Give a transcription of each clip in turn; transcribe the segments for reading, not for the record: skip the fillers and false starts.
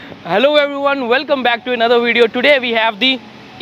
Hello everyone, welcome back to another video. Today we have the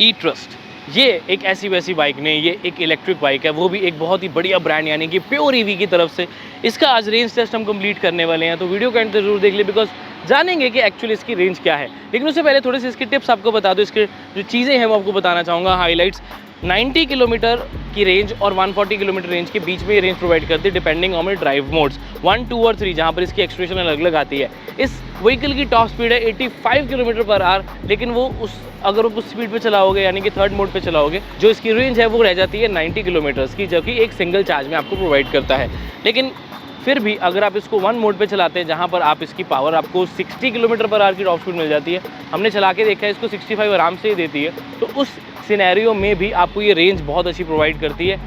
e trust. ये एक ऐसी वैसी बाइक नहीं, ये एक इलेक्ट्रिक बाइक है, वो भी एक बहुत ही बढ़िया ब्रांड यानी कि प्योर ईवी की तरफ से। इसका आज रेंज टेस्ट हम कंप्लीट करने वाले हैं, तो वीडियो को एंड तक जरूर देख ले बिकॉज जानेंगे कि एक्चुअली इसकी रेंज क्या है। लेकिन उससे पहले थोड़े से इसके टिप्स आपको बता दो, इसके जो चीज़ें हैं वो आपको बताना चाहूँगा। हाईलाइट्स 90 किलोमीटर की रेंज और 140 किलोमीटर रेंज के बीच में ये रेंज प्रोवाइड करती है डिपेंडिंग ऑन ड्राइव मोड्स 1, 2 और 3, जहाँ पर इसकी एक्सप्रेशन अलग अलग आती है। इस व्हीकल की टॉप स्पीड है 85 किलोमीटर पर आवर, लेकिन वो अगर उस स्पीड पे चलाओगे यानी कि थर्ड मोड पे चलाओगे, जो इसकी रेंज है वो रह जाती है 90 किलोमीटर्स की, जो कि एक सिंगल चार्ज में आपको प्रोवाइड करता है। लेकिन फिर भी अगर आप इसको 1 मोड पे चलाते हैं, जहाँ पर आप इसकी पावर आपको 60 किलोमीटर पर आवर की टॉप स्पीड मिल जाती है, हमने चला के देखा है, इसको 65 आराम से ही देती है, तो उस सिनेरियो में भी आपको ये रेंज बहुत अच्छी प्रोवाइड करती है।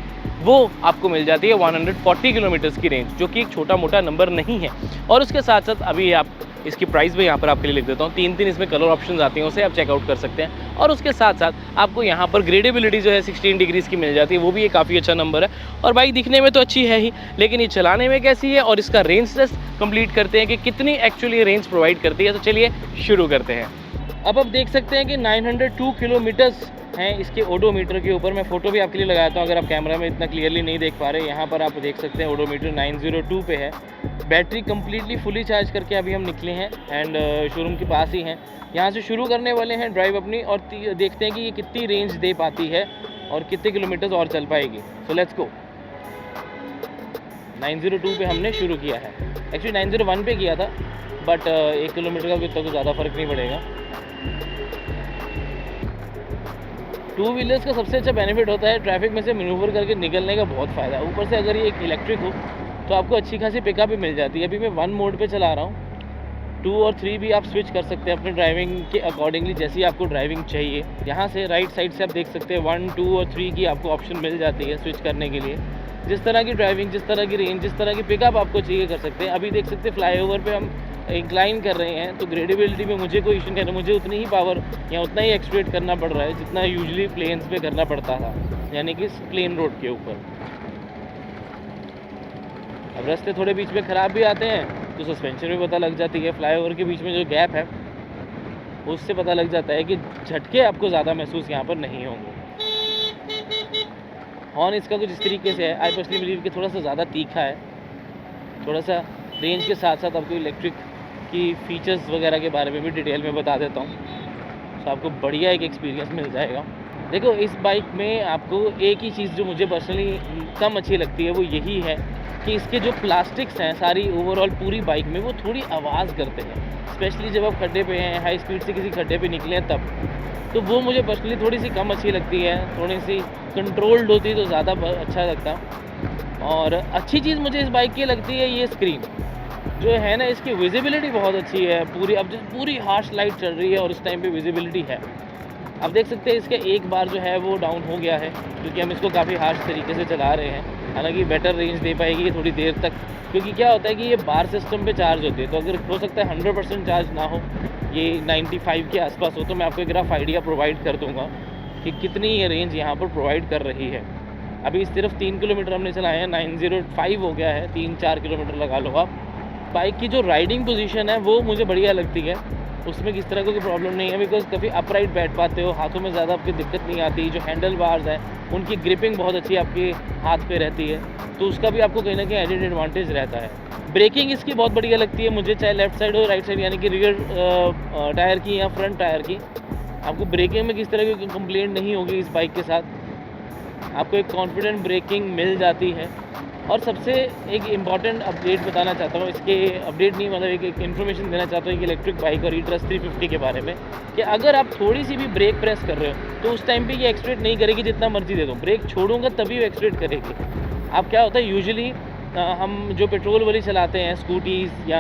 वो आपको मिल जाती है 140 किलोमीटर्स की रेंज, जो कि एक छोटा मोटा नंबर नहीं है। और उसके साथ साथ अभी आप इसकी प्राइस भी यहाँ पर आपके लिए लिख देता हूँ। 3 इसमें कलर ऑप्शंस आती हैं, उसे आप चेकआउट कर सकते हैं। और उसके साथ साथ आपको यहाँ पर ग्रेडेबिलिटी जो है 16 डिग्रीज़ की मिल जाती है, वो भी एक काफ़ी अच्छा नंबर है। और बाइक दिखने में तो अच्छी है ही, लेकिन ये चलाने में कैसी है और इसका रेंज टेस्ट कंप्लीट करते हैं कि कितनी एक्चुअली रेंज प्रोवाइड करती है। तो चलिए शुरू करते हैं। अब आप देख सकते हैं कि 902 किलोमीटर्स हैं इसके ओडोमीटर के ऊपर। मैं फ़ोटो भी आपके लिए लगाता हूँ अगर आप कैमरा में इतना क्लियरली नहीं देख पा रहे। यहाँ पर आप देख सकते हैं ओडोमीटर 902 पे है। बैटरी कम्प्लीटली फुली चार्ज करके अभी हम निकले हैं एंड शोरूम के पास ही हैं। यहाँ से शुरू करने वाले हैं ड्राइव अपनी और देखते हैं कि ये कितनी रेंज दे पाती है और कितने किलोमीटर्स और चल पाएगी। So let's go. 902 पे हमने शुरू किया है। एक्चुअली 901 पे किया था, बट 1 किलोमीटर का भी तो ज़्यादा फ़र्क नहीं पड़ेगा। टू व्हीलर्स का सबसे अच्छा बेनिफिट होता है ट्रैफिक में से मैन्यूवर करके निकलने का बहुत फ़ायदा है। ऊपर से अगर ये एक इलेक्ट्रिक हो तो आपको अच्छी खासी पिकअप भी मिल जाती है। अभी मैं 1 मोड पे चला रहा हूँ। 2 और 3 भी आप स्विच कर सकते हैं अपने ड्राइविंग के अकॉर्डिंगली, जैसी आपको ड्राइविंग चाहिए। यहाँ से राइट साइड से आप देख सकते हैं 1, 2 और 3 की आपको ऑप्शन मिल जाती है स्विच करने के लिए। जिस तरह की ड्राइविंग, जिस तरह की रेंज, जिस तरह की पिकअप आपको चाहिए कर सकते हैं। अभी देख सकते हैं फ्लाईओवर पे हम इंक्लाइन कर रहे हैं, तो ग्रेडेबिलिटी में मुझे कोई इशू नहीं है। मुझे उतनी ही पावर या उतना ही एक्सट्रेट करना पड़ रहा है जितना यूजुअली प्लेन्स पे करना पड़ता था, यानी कि प्लेन रोड के ऊपर। अब रास्ते थोड़े बीच में ख़राब भी आते हैं तो सस्पेंशन भी पता लग जाती है। फ्लाईओवर के बीच में जो गैप है उससे पता लग जाता है कि झटके आपको ज़्यादा महसूस यहाँ पर नहीं होंगे। हॉर्न इसका कुछ इस तरीके से है। आई पर्सनली बिलीव कि थोड़ा सा ज़्यादा तीखा है। थोड़ा सा रेंज के साथ साथ आपको इलेक्ट्रिक की फ़ीचर्स वगैरह के बारे में भी डिटेल में बता देता हूँ, तो आपको बढ़िया एक एक्सपीरियंस मिल जाएगा। देखो, इस बाइक में आपको एक ही चीज़ जो मुझे पर्सनली कम अच्छी लगती है वो यही है कि इसके जो प्लास्टिक्स हैं सारी ओवरऑल पूरी बाइक में वो थोड़ी आवाज़ करते हैं, स्पेशली जब आप खड्डे पे हैं, हाई स्पीड से किसी खड्डे पे निकले हैं तब। तो वो मुझे पर्सनली थोड़ी सी कम अच्छी लगती है। थोड़ी सी कंट्रोल्ड होती तो ज़्यादा अच्छा लगता। और अच्छी चीज़ मुझे इस बाइक की लगती है ये स्क्रीन जो है ना, इसकी विजिबिलिटी बहुत अच्छी है। अब जो पूरी हार्श लाइट चल रही है और इस टाइम पे विजिबिलिटी है। आप देख सकते हैं इसका एक बार जो है वो डाउन हो गया है क्योंकि हम इसको काफ़ी हार्श तरीके से चला रहे हैं। हालांकि बेटर रेंज दे पाएगी थोड़ी देर तक, क्योंकि क्या होता है कि ये बार सिस्टम पे चार्ज होती है, तो अगर हो सकता है 100% चार्ज ना हो, ये 95 के आसपास हो, तो मैं आपको एक रफ आइडिया प्रोवाइड कर दूँगा कि कितनी ये रेंज यहाँ पर प्रोवाइड कर रही है। अभी सिर्फ 3 किलोमीटर हमने चलाए हैं, 905 हो गया है, 3-4 किलोमीटर लगा लो आप। बाइक की जो राइडिंग पोजीशन है वो मुझे बढ़िया लगती है। उसमें किस तरह की प्रॉब्लम नहीं है, बिकॉज काफ़ी अपराइट बैठ पाते हो, हाथों में ज़्यादा आपकी दिक्कत नहीं आती। जो हैंडल बार्स हैं उनकी ग्रिपिंग बहुत अच्छी आपके हाथ पे रहती है, तो उसका भी आपको कहीं ना कहीं एडेड एडवांटेज रहता है। ब्रेकिंग इसकी बहुत बढ़िया लगती है मुझे, चाहे लेफ्ट साइड हो राइट साइड, यानी कि रियर टायर की या फ्रंट टायर की। आपको ब्रेकिंग में किस तरह की कंप्लेंट नहीं होगी इस बाइक के साथ। आपको एक कॉन्फिडेंट ब्रेकिंग मिल जाती है। और सबसे एक इम्पॉर्टेंट अपडेट बताना चाहता हूँ, इसके अपडेट नहीं मतलब एक इन्फॉर्मेशन देना चाहता हूँ कि इलेक्ट्रिक बाइक और ई-ट्रस्ट 350 के बारे में, कि अगर आप थोड़ी सी भी ब्रेक प्रेस कर रहे हो तो उस टाइम पे ये एक्सलेरेट नहीं करेगी जितना मर्जी दे दो। ब्रेक छोड़ूंगा तभी वो एक्सलेरेट करेगी। अब क्या होता है यूजुअली हम जो पेट्रोल वाली चलाते हैं स्कूटीज़ या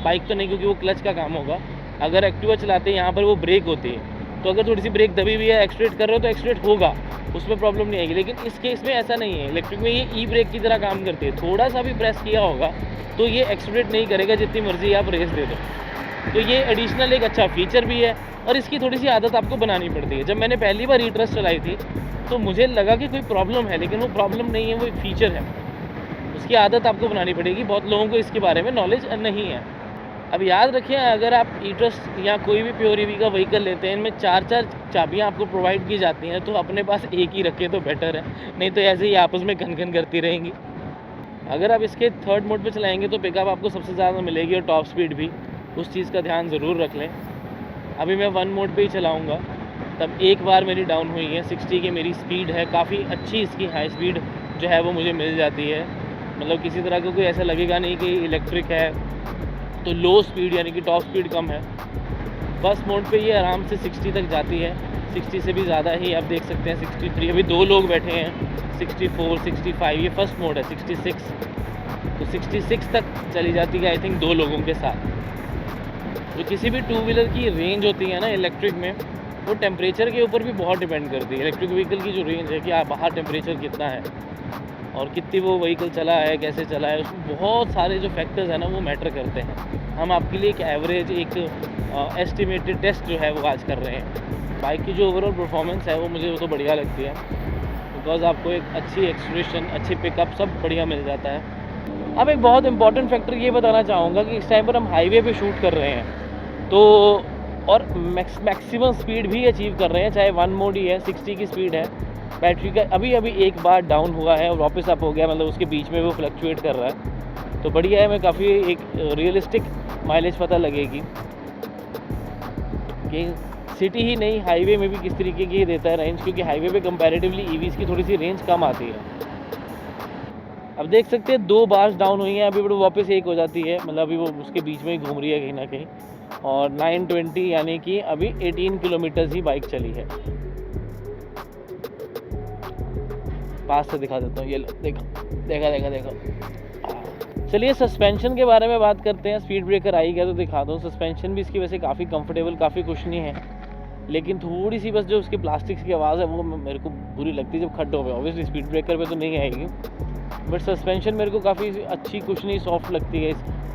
बाइक तो नहीं, क्योंकि वो क्लच का काम होगा। अगर एक्टिवा चलाते हैं यहाँ पर वो ब्रेक होती है, तो अगर थोड़ी सी ब्रेक दबी हुई है, एक्सलेरेट कर रहे हो तो एक्सलेरेट होगा, उसमें प्रॉब्लम नहीं आएगी। लेकिन इस केस में ऐसा नहीं है। इलेक्ट्रिक में ये ई ब्रेक की तरह काम करती है। थोड़ा सा भी प्रेस किया होगा तो ये एक्सलेरेट नहीं करेगा जितनी मर्जी आप रेस दे दो। तो ये एडिशनल एक अच्छा फीचर भी है और इसकी थोड़ी सी आदत आपको बनानी पड़ती है। जब मैंने पहली बार ई-ट्रस्ट चलाई थी तो मुझे लगा कि कोई प्रॉब्लम है, लेकिन वो प्रॉब्लम नहीं है, वो एक फ़ीचर है। उसकी आदत आपको बनानी पड़ेगी। बहुत लोगों को इसके बारे में नॉलेज नहीं है। अब याद रखिए, अगर आप ई-ट्रस्ट या कोई भी प्योर ईवी का व्हीकल लेते हैं, इनमें 4-4 चाबियाँ आपको प्रोवाइड की जाती हैं, तो अपने पास एक ही रखें तो बेटर है, नहीं तो ऐसे ही आपस में खन-खन करती रहेंगी। अगर आप इसके थर्ड मोड पे चलाएँगे तो पिकअप आपको सबसे ज़्यादा मिलेगी और टॉप स्पीड भी, उस चीज़ का ध्यान ज़रूर रख लें। अभी मैं 1 मोड पे ही चलाऊँगा, तब एक बार मेरी डाउन हुई है, 60 की मेरी स्पीड है, काफ़ी अच्छी इसकी हाई स्पीड जो है वो मुझे मिल जाती है। मतलब किसी तरह का कोई ऐसा लगेगा नहीं कि इलेक्ट्रिक है तो लो स्पीड, यानी कि टॉप स्पीड कम है। फर्स्ट मोड पे ये आराम से 60 तक जाती है, 60 से भी ज़्यादा ही आप देख सकते हैं, 63। अभी 2 लोग बैठे हैं, 64, 65, ये फर्स्ट मोड है, 66। तो 66 तक चली जाती है आई थिंक 2 लोगों के साथ। जो किसी भी टू व्हीलर की रेंज होती है ना इलेक्ट्रिक में, वो टेम्परेचर के ऊपर भी बहुत डिपेंड करती है। इलेक्ट्रिक व्हीकल की जो रेंज है कि आप बाहर टेम्परेचर कितना है और कितनी वो व्हीकल चला है, कैसे चला है, उसमें बहुत सारे जो फैक्टर्स हैं ना वो मैटर करते हैं। हम आपके लिए एक एवरेज, एक एस्टिमेटेड टेस्ट जो है वो आज कर रहे हैं। बाइक की जो ओवरऑल परफॉर्मेंस है वो मुझे तो बढ़िया लगती है, बिकॉज़ आपको एक अच्छी एक्सलेरेशन, अच्छी पिकअप सब बढ़िया मिल जाता है। अब एक बहुत इंपॉर्टेंट फैक्टर ये बताना चाहूँगा कि इस टाइम पर हम हाईवे पे शूट कर रहे हैं, तो और मैक्सिमम स्पीड भी अचीव कर रहे हैं, चाहे 1 मोड ही है, 60 की स्पीड है। बैटरी का अभी एक बार डाउन हुआ है और वापस अप हो गया, मतलब उसके बीच में वो फ्लक्चुएट कर रहा है, तो बढ़िया है। मैं काफ़ी एक रियलिस्टिक माइलेज पता लगेगी कि सिटी ही नहीं, हाईवे में भी किस तरीके की देता है रेंज, क्योंकि हाईवे पे कंपैरेटिवली ईवीज़ की थोड़ी सी रेंज कम आती है। अब देख सकते हैं 2 बार्स डाउन हुई हैं, अभी वो वापस 1 हो जाती है, मतलब अभी वो उसके बीच में ही घूम रही है कहीं ना कहीं। और 920 यानी कि अभी 18 किलोमीटर्स ही बाइक चली है। पास से दिखा देता हूँ, ये देखा। चलिए सस्पेंशन के बारे में बात करते हैं। स्पीड ब्रेकर आई गया तो दिखा दूँ। सस्पेंशन भी इसकी वैसे काफ़ी कंफर्टेबल, काफ़ी कुशनी है, लेकिन थोड़ी सी बस जो उसकी प्लास्टिक्स की आवाज़ है वो मेरे को बुरी लगती है जब खड्डों पे। ऑब्वियसली स्पीड ब्रेकर पे तो नहीं आएगी, बट सस्पेंशन मेरे को काफ़ी अच्छी, कुशनी, सॉफ्ट लगती है।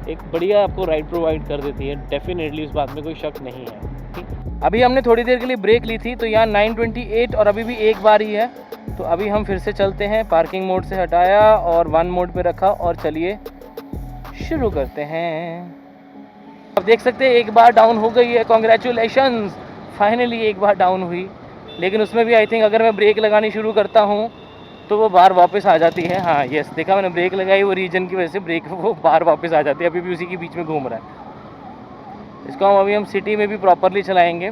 एक बढ़िया आपको राइड प्रोवाइड कर देती है, डेफिनेटली, इस बात में कोई शक नहीं है। अभी हमने थोड़ी देर के लिए ब्रेक ली थी, तो यहाँ 928 और अभी भी एक बार ही है। तो अभी हम फिर से चलते हैं, पार्किंग मोड से हटाया और 1 मोड पे रखा और चलिए शुरू करते हैं। अब देख सकते हैं एक बार डाउन हो गई है, कॉन्ग्रेचुलेशंस, फाइनली एक बार डाउन हुई। लेकिन उसमें भी आई थिंक अगर मैं ब्रेक लगानी शुरू करता हूँ तो वो बार वापस आ जाती है। हाँ यस, देखा मैंने, ब्रेक लगाई, वो रीजन की वजह से ब्रेक वो बार वापस आ जाती है। अभी भी उसी के बीच में घूम रहा है। इसको हम सिटी में भी प्रॉपरली चलाएंगे।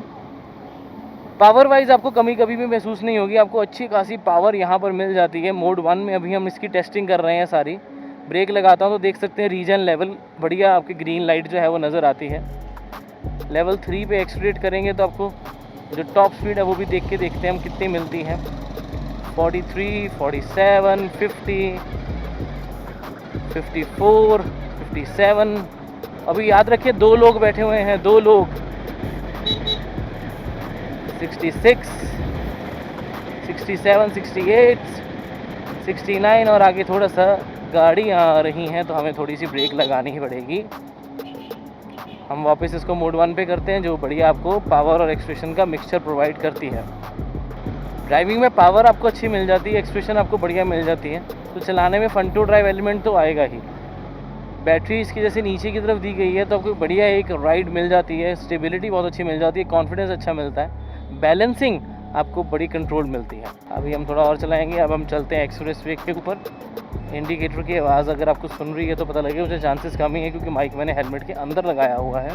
पावर वाइज आपको कमी कभी भी महसूस नहीं होगी, आपको अच्छी खासी पावर यहाँ पर मिल जाती है। मोड 1 में अभी हम इसकी टेस्टिंग कर रहे हैं सारी। ब्रेक लगाता हूँ तो देख सकते हैं रीजन लेवल बढ़िया आपकी ग्रीन लाइट जो है वो नज़र आती है। लेवल 3 पे एक्सलेरेट करेंगे तो आपको जो टॉप स्पीड है वो भी देखते हैं हम कितनी मिलती है। 43, 47, 50, 54, 57। अभी याद रखिए 2 लोग बैठे हुए हैं, 2 लोग। 66, 67, 68, 69 और आगे थोड़ा सा गाड़ी आ रही हैं तो हमें थोड़ी सी ब्रेक लगानी ही पड़ेगी। हम वापस इसको मोड 1 पे करते हैं, जो बढ़िया आपको पावर और एक्सप्रेशन का मिक्सचर प्रोवाइड करती है। ड्राइविंग में पावर आपको अच्छी मिल जाती है, एक्सप्रेशन आपको बढ़िया मिल जाती है, तो चलाने में फन टू ड्राइव एलिमेंट तो आएगा ही। बैटरी इसकी जैसे नीचे की तरफ दी गई है तो आपको बढ़िया एक राइड मिल जाती है, स्टेबिलिटी बहुत अच्छी मिल जाती है, कॉन्फिडेंस अच्छा मिलता है, बैलेंसिंग आपको बड़ी कंट्रोल मिलती है। अभी हम थोड़ा और चलाएंगे। अब हम चलते हैं एक्सप्रेस वे के ऊपर। इंडिकेटर की आवाज़ अगर आपको सुन रही है तो पता लगे मुझे चांसेस कम ही है, क्योंकि माइक मैंने हेलमेट के अंदर लगाया हुआ है।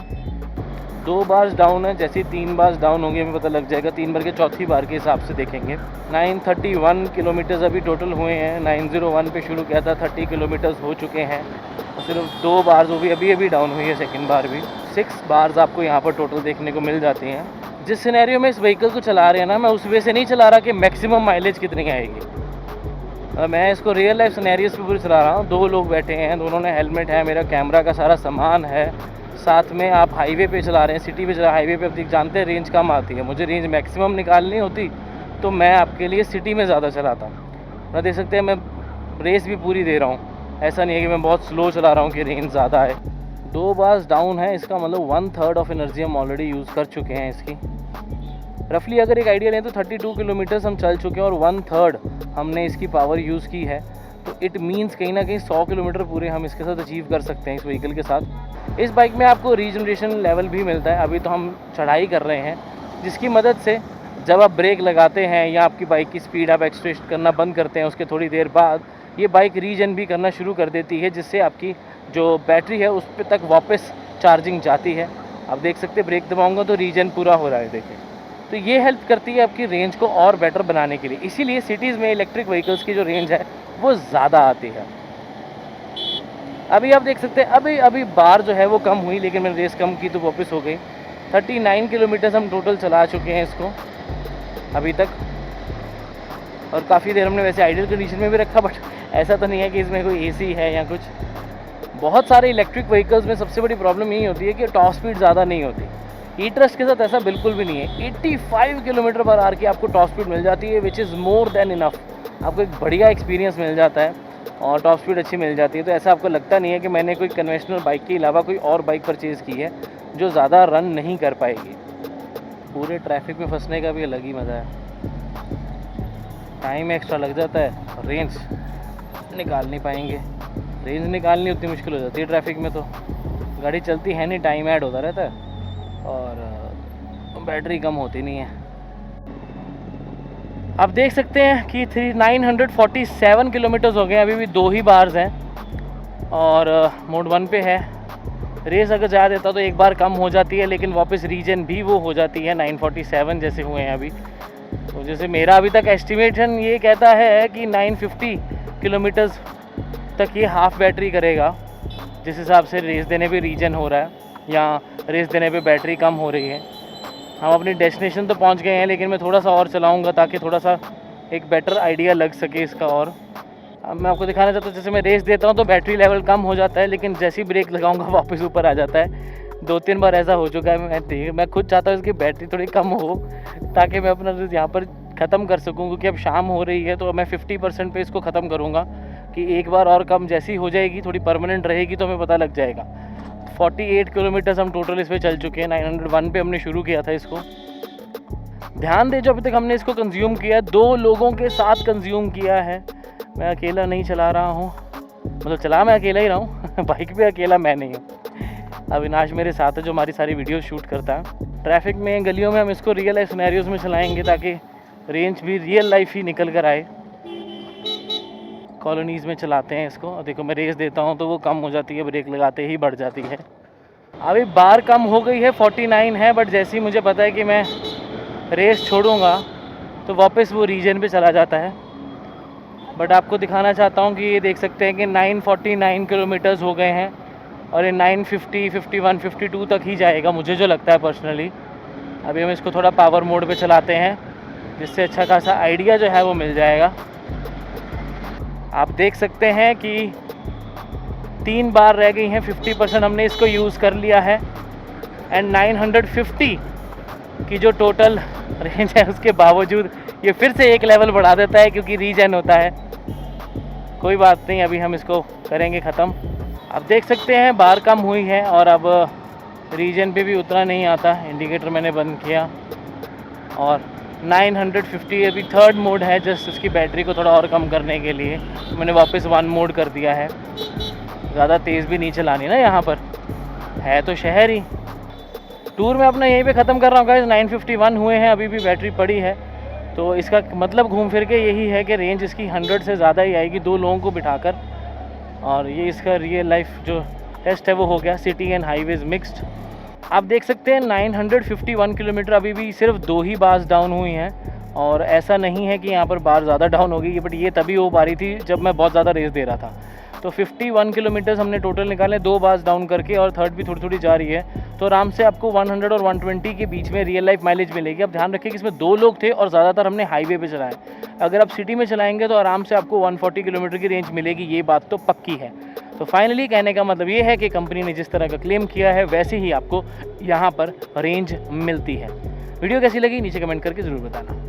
2 बार डाउन है, जैसे 3 बार डाउन होंगे हमें पता लग जाएगा। 3 बार के चौथी बार के हिसाब से देखेंगे। 931 किलोमीटर्स अभी टोटल हुए हैं। 901 पे शुरू किया था, 30 किलोमीटर्स हो चुके हैं। और सिर्फ 2 बार वो भी अभी डाउन हुई है, सेकंड बार भी। 6 बार्स आपको यहाँ पर टोटल देखने को मिल जाती हैं। जिस सिनेरियो में इस व्हीकल को चला रहे हैं ना, मैं उस वे से नहीं चला रहा कि मैक्सिमम माइलेज कितनी आएगी। मैं इसको रियल लाइफ सिनेरियोस पे पूरी चला रहा हूँ। 2 लोग बैठे हैं, दोनों ने हेलमेट है, मेरा कैमरा का सारा सामान है, साथ में आप हाईवे पे चला रहे हैं, सिटी पे चला। हाईवे पे आप जानते हैं रेंज कम आती है, मुझे रेंज मैक्सिमम निकालनी होती तो मैं आपके लिए सिटी में ज़्यादा चलाता हूँ। मैं देख सकते हैं मैं रेस भी पूरी दे रहा हूँ, ऐसा नहीं है कि मैं बहुत स्लो चला रहा हूँ कि रेंज ज़्यादा है। 2 बार डाउन है, इसका मतलब 1/3 ऑफ एनर्जी हम ऑलरेडी यूज़ कर चुके हैं इसकी। रफली अगर एक आइडिया लें तो 32 किलोमीटर्स हम चल चुके हैं और 1/3 हमने इसकी पावर यूज़ की है। तो इट मीन्स कहीं ना कहीं 100 किलोमीटर पूरे हम इसके साथ अचीव कर सकते हैं इस व्हीकल के साथ। इस बाइक में आपको रीजनरेशन लेवल भी मिलता है। अभी तो हम चढ़ाई कर रहे हैं, जिसकी मदद से जब आप ब्रेक लगाते हैं या आपकी बाइक की स्पीड आप एक्सटेस्ट करना बंद करते हैं, उसके थोड़ी देर बाद ये बाइक रीजन भी करना शुरू कर देती है, जिससे आपकी जो बैटरी है उस पे तक वापस चार्जिंग जाती है। आप देख सकते हैं ब्रेक दबाऊंगा तो रीजन पूरा हो रहा है, देखिए। तो ये हेल्प करती है आपकी रेंज को और बेटर बनाने के लिए। इसीलिए सिटीज़ में इलेक्ट्रिक व्हीकल्स की जो रेंज है वो ज़्यादा आती है। अभी आप देख सकते हैं अभी बार जो है वो कम हुई, लेकिन मैंने रेस कम की तो वापस हो गई। 39 किलोमीटर हम टोटल चला चुके हैं इसको अभी तक, और काफ़ी देर हमने वैसे आइडियल कंडीशन में भी रखा, बट ऐसा तो नहीं है कि इसमें कोई एसी है या कुछ। बहुत सारे इलेक्ट्रिक व्हीकल्स में सबसे बड़ी प्रॉब्लम यही होती है कि टॉप स्पीड ज़्यादा नहीं होती। ई ट्रस्ट के साथ ऐसा बिल्कुल भी नहीं है। 85 किलोमीटर पर आवर की आपको टॉप स्पीड मिल जाती है, which is more than enough. आपको एक बढ़िया एक्सपीरियंस मिल जाता है और टॉप स्पीड अच्छी मिल जाती है। तो ऐसा आपको लगता नहीं है कि मैंने कोई कन्वेंशनल बाइक के अलावा कोई और बाइक परचेज़ की है जो ज़्यादा रन नहीं कर पाएगी। पूरे ट्रैफिक में फंसने का भी अलग ही मज़ा है। टाइम एक्स्ट्रा लग जाता है और रेंज निकाल नहीं पाएंगे। रेंज निकालनी उतनी मुश्किल हो जाती है ट्रैफिक में, तो गाड़ी चलती है नहीं, टाइम ऐड होता रहता है और बैटरी कम होती नहीं है। आप देख सकते हैं कि 947 किलोमीटर्स हो गए, अभी भी 2 ही बार्स हैं और मोड 1 पे है। रेस अगर जा देता तो एक बार कम हो जाती है, लेकिन वापस रीजन भी वो हो जाती है 947 जैसे हुए हैं अभी। तो जैसे मेरा अभी तक एस्टिमेशन ये कहता है कि 950 किलोमीटर्स तक ये हाफ़ बैटरी करेगा, जिस हिसाब से रेस देने पे रीजन हो रहा है या रेस देने पे बैटरी कम हो रही है। हम अपनी डेस्टिनेशन तो पहुंच गए हैं, लेकिन मैं थोड़ा सा और चलाऊंगा ताकि थोड़ा सा एक बेटर आइडिया लग सके इसका। और अब मैं आपको दिखाना चाहता हूँ, जैसे मैं रेस देता हूँ तो बैटरी लेवल कम हो जाता है, लेकिन जैसे ही ब्रेक लगाऊंगा वापस ऊपर आ जाता है। 2-3 बार ऐसा हो चुका है। मैं खुद चाहता हूँ इसकी बैटरी थोड़ी कम हो ताकि मैं अपना रेस यहाँ पर ख़त्म कर सकूँ, क्योंकि अब शाम हो रही है। तो मैं 50% पे इसको ख़त्म करूँगा कि एक बार और कम जैसी हो जाएगी, थोड़ी परमानेंट रहेगी तो हमें पता लग जाएगा। 48 किलोमीटर्स हम टोटल इस पर चल चुके हैं। 901 पे हमने शुरू किया था इसको। ध्यान दे, जो अभी तक हमने इसको कंज्यूम किया 2 लोगों के साथ कंज्यूम किया है। मैं अकेला नहीं चला रहा हूँ, मतलब चला मैं अकेला ही रहा हूँ बाइक पे अकेला मैं नहीं हूँ। अविनाश मेरे साथ है जो हमारी सारी वीडियो शूट करता है। ट्रैफिक में, गलियों में हम इसको रियल लाइफ सिनेरियोज़ में चलाएँगे ताकि रेंज भी रियल लाइफ ही निकल कर आए। कॉलोनीज़ में चलाते हैं इसको, और देखो मैं रेस देता हूँ तो वो कम हो जाती है, ब्रेक लगाते ही बढ़ जाती है। अभी बार कम हो गई है, 49 है, बट जैसे ही मुझे पता है कि मैं रेस छोड़ूंगा तो वापस वो रीजन पे चला जाता है। बट आपको दिखाना चाहता हूँ कि ये देख सकते हैं कि 949 किलोमीटर्स हो गए हैं और ये 950, 51, 52 तक ही जाएगा, मुझे जो लगता है पर्सनली। अभी हम इसको थोड़ा पावर मोड पे चलाते हैं, जिससे अच्छा खासा आइडिया जो है वो मिल जाएगा। आप देख सकते हैं कि 3 बार रह गई हैं, 50% हमने इसको यूज़ कर लिया है। एंड 950 की जो टोटल रेंज है उसके बावजूद ये फिर से एक लेवल बढ़ा देता है, क्योंकि रीजन होता है। कोई बात नहीं, अभी हम इसको करेंगे ख़त्म। आप देख सकते हैं बार कम हुई है और अब रीजन पे भी उतना नहीं आता। इंडिकेटर मैंने बंद किया और 950 अभी 3rd मोड है, जस्ट उसकी बैटरी को थोड़ा और कम करने के लिए मैंने वापस 1 मोड कर दिया है। ज़्यादा तेज़ भी नहीं चलानी ना, यहाँ पर है तो शहर ही। टूर में अपना यहीं पे ख़त्म कर रहा हूँ गाइस। 951 हुए हैं, अभी भी बैटरी पड़ी है, तो इसका मतलब घूम फिर के यही है कि रेंज इसकी 100 से ज़्यादा ही आएगी 2 लोगों को बिठाकर। और ये इसका रियल लाइफ जो टेस्ट है वो हो गया, सिटी एंड हाईवेज़ मिक्स्ड। आप देख सकते हैं 951 किलोमीटर, अभी भी सिर्फ 2 ही बार्स डाउन हुई हैं। और ऐसा नहीं है कि यहाँ पर बार ज़्यादा डाउन हो गई, बट ये तभी हो पा रही थी जब मैं बहुत ज़्यादा रेस दे रहा था। तो 51 किलोमीटर्स हमने टोटल निकाले 2 बार्स डाउन करके, और 3rd भी थोड़ी थोड़ी जा रही है। तो आराम से आपको 100 और 120 के बीच में रियल लाइफ माइलेज मिलेगी। अब ध्यान रखिए कि इसमें 2 लोग थे और ज़्यादातर हमने हाईवे पे चलाए। अगर आप सिटी में चलाएंगे तो आराम से आपको 140 किलोमीटर की रेंज मिलेगी, ये बात तो पक्की है। तो फाइनली कहने का मतलब ये है कि कंपनी ने जिस तरह का क्लेम किया है वैसे ही आपको यहाँ पर रेंज मिलती है। वीडियो कैसी लगी नीचे कमेंट करके ज़रूर बताना।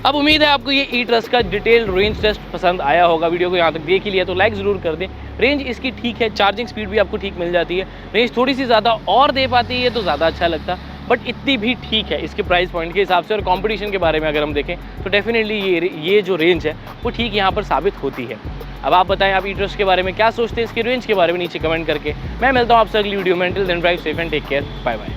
अब उम्मीद है आपको ये ई ट्रस्ट का डिटेल रेंज टेस्ट पसंद आया होगा। वीडियो को यहाँ तक देख ही लिया तो लाइक ज़रूर कर दें। रेंज इसकी ठीक है, चार्जिंग स्पीड भी आपको ठीक मिल जाती है। रेंज थोड़ी सी ज़्यादा और दे पाती है तो ज़्यादा अच्छा लगता। बट इतनी भी ठीक है इसके प्राइस पॉइंट के हिसाब से। और कंपटीशन के बारे में अगर हम देखें तो डेफिनेटली ये जो रेंज है वो ठीक यहाँ पर साबित होती है। अब आप बताएं आप ई-ट्रस्ट के बारे में क्या सोचते हैं, इसके रेंज के बारे में नीचे कमेंट करके। मैं मिलता हूँ आपसे अगली वीडियो में। Till then drive safe and take care, bye bye.